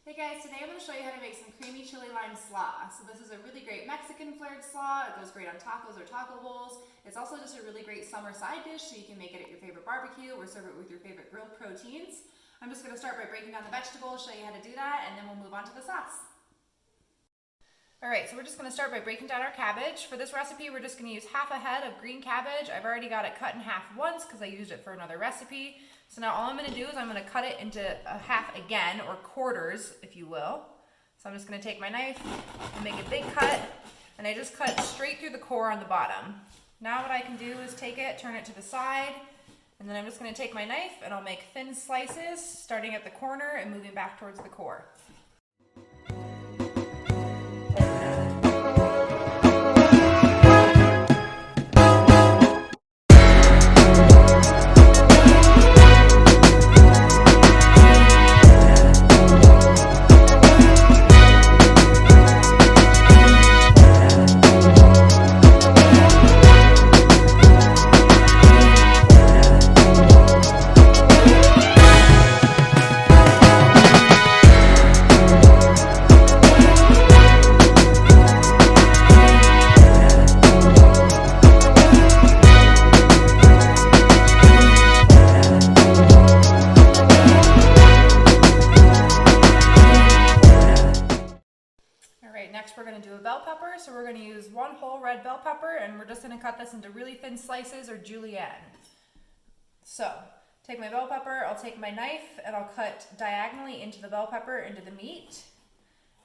Hey guys, today I'm going to show you how to make some creamy chili lime slaw. So this is a really great Mexican flavored slaw. It goes great on tacos or taco bowls. It's also just a really great summer side dish, so you can make it at your favorite barbecue or serve it with your favorite grilled proteins. I'm just going to start by breaking down the vegetables, show you how to do that, and then we'll move on to the sauce. Alright, so we're just going to start by breaking down our cabbage. For this recipe, we're just going to use half a head of green cabbage. I've already got it cut in half once because I used it for another recipe. So now all I'm going to do is I'm going to cut it into a half again, or quarters, if you will. So I'm just going to take my knife and make a big cut, and I just cut straight through the core on the bottom. Now what I can do is take it, turn it to the side, and then I'm just going to take my knife and I'll make thin slices, starting at the corner and moving back towards the core. Next we're going to do a bell pepper, so we're going to use one whole red bell pepper, and we're just going to cut this into really thin slices, or julienne. So, take my bell pepper, I'll take my knife, and I'll cut diagonally into the bell pepper into the meat.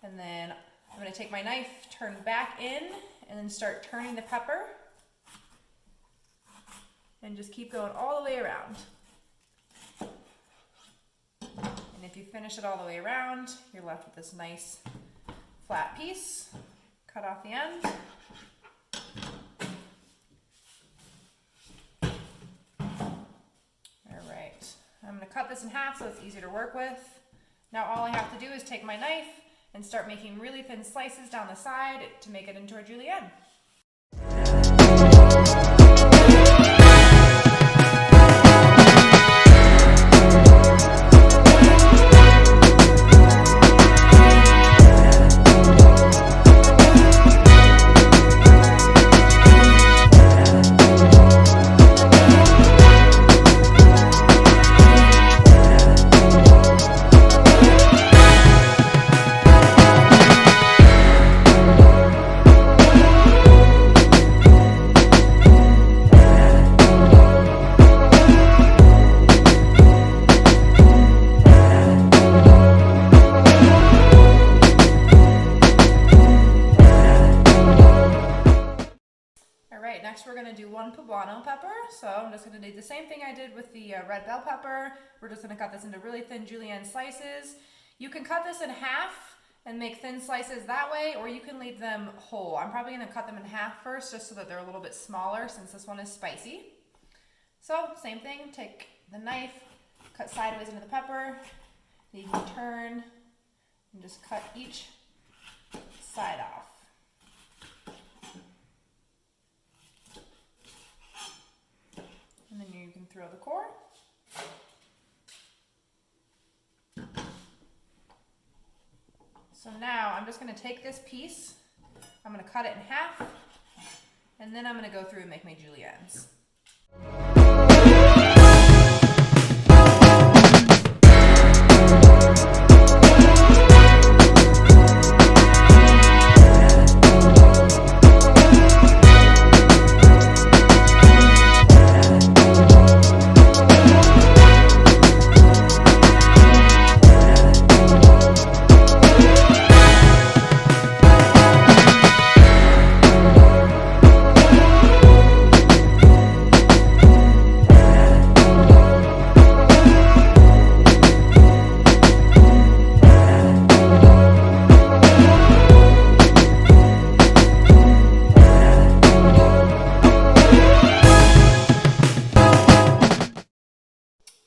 And then I'm going to take my knife, turn back in, and then start turning the pepper. And just keep going all the way around. And if you finish it all the way around, you're left with this nice flat piece. Cut off the end. Alright, I'm going to cut this in half so it's easier to work with. Now all I have to do is take my knife and start making really thin slices down the side to make it into a julienne. Next we're going to do one poblano pepper, so I'm just going to do the same thing I did with the red bell pepper. We're just going to cut this into really thin julienne slices. You can cut this in half and make thin slices that way, or you can leave them whole. I'm probably going to cut them in half first just so that they're a little bit smaller since this one is spicy. So same thing, take the knife, cut sideways into the pepper, you can turn and just cut each side off. And then you can throw the core. So now I'm just going to take this piece, I'm going to cut it in half, and then I'm going to go through and make my juliennes.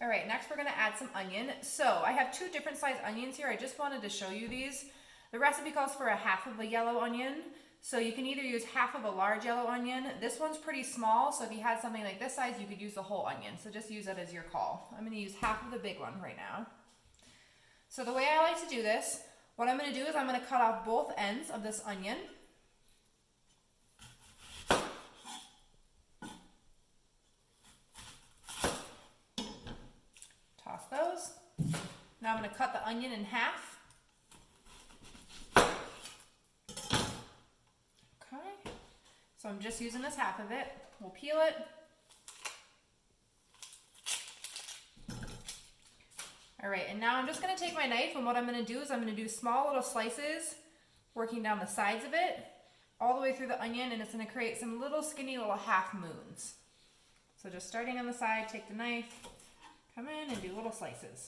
Alright, next we're going to add some onion. So I have two different size onions here. I just wanted to show you these. The recipe calls for a half of a yellow onion. So you can either use half of a large yellow onion. This one's pretty small, so if you had something like this size, you could use the whole onion. So just use it as your call. I'm going to use half of the big one right now. So the way I like to do this, what I'm going to do is I'm going to cut off both ends of this onion. Toss those. Now I'm going to cut the onion in half. Okay. So I'm just using this half of it. We'll peel it. All right, and now I'm just gonna take my knife, and what I'm gonna do is I'm gonna do small little slices, working down the sides of it, all the way through the onion, and it's gonna create some little skinny little half moons. So just starting on the side, take the knife, come in and do little slices.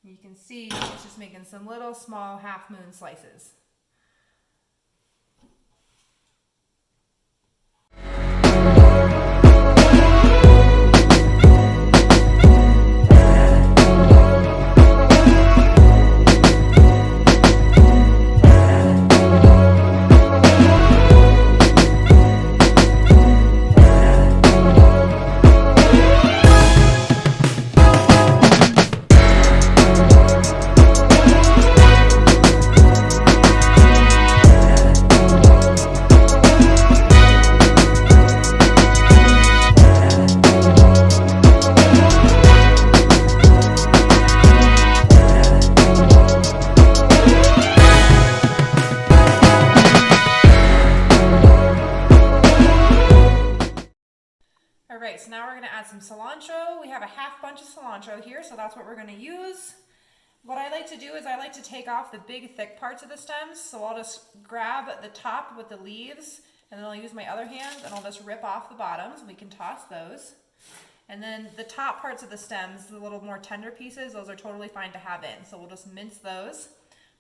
You can see it's just making some little small half moon slices. Alright, so now we're going to add some cilantro. We have a half bunch of cilantro here, so that's what we're going to use. What I like to do is I like to take off the big thick parts of the stems, so I'll just grab the top with the leaves, and then I'll use my other hand and I'll just rip off the bottoms. We can toss those. And then the top parts of the stems, the little more tender pieces, those are totally fine to have in, so we'll just mince those.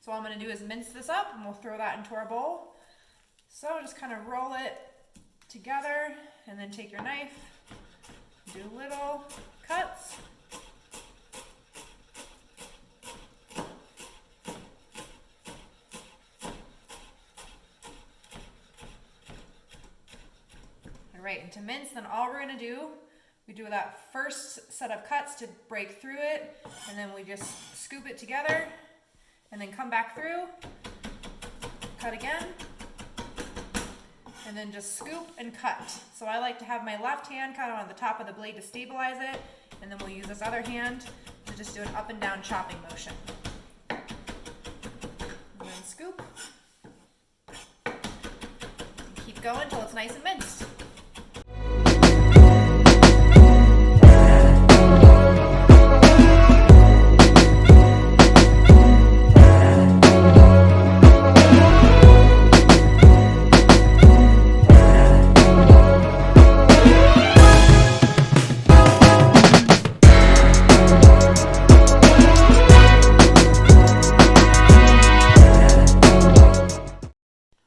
So all I'm going to do is mince this up, and we'll throw that into our bowl. So just kind of roll it together, and then take your knife, do little cuts. All right, and to mince, then all we're gonna do, we do that first set of cuts to break through it, and then we just scoop it together, and then come back through, cut again, and then just scoop and cut. So I like to have my left hand kind of on the top of the blade to stabilize it, and then we'll use this other hand to just do an up and down chopping motion. And then scoop. And keep going until it's nice and minced.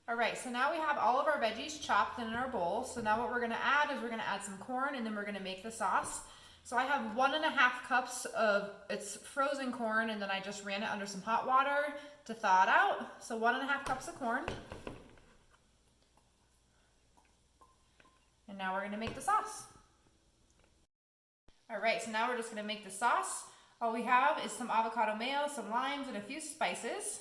Alright, so now we have all of our veggies chopped in our bowl. So now what we're going to add is we're going to add some corn, and then we're going to make the sauce. So I have 1.5 cups of it's frozen corn, and then I just ran it under some hot water to thaw it out. So 1.5 cups of corn. And now we're going to make the sauce. Alright, so now we're just going to make the sauce. All we have is some avocado mayo, some limes, and a few spices.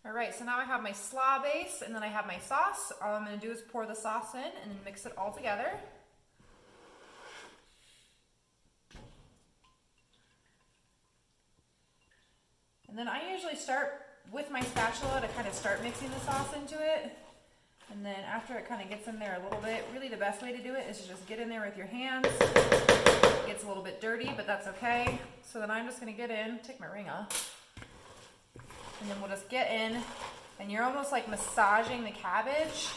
Alright, so now I have my slaw base, and then I have my sauce. All I'm going to do is pour the sauce in and then mix it all together. And then I usually start with my spatula to kind of start mixing the sauce into it. And then after it kind of gets in there a little bit, really the best way to do it is to just get in there with your hands. It gets a little bit dirty, but that's okay. So then I'm just going to get in, take my ring off. And then we'll just get in, and you're almost like massaging the cabbage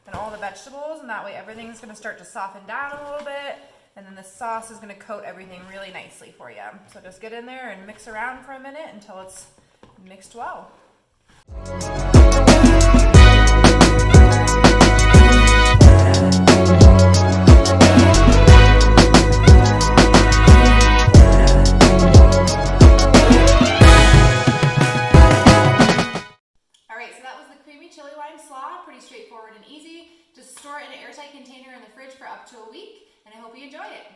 and all the vegetables, and that way everything's gonna start to soften down a little bit, and then the sauce is gonna coat everything really nicely for you. So just get in there and mix around for a minute until it's mixed well. Alright, so that was the creamy chili lime slaw. Pretty straightforward and easy. Just store it in an airtight container in the fridge for up to a week, and I hope you enjoy it.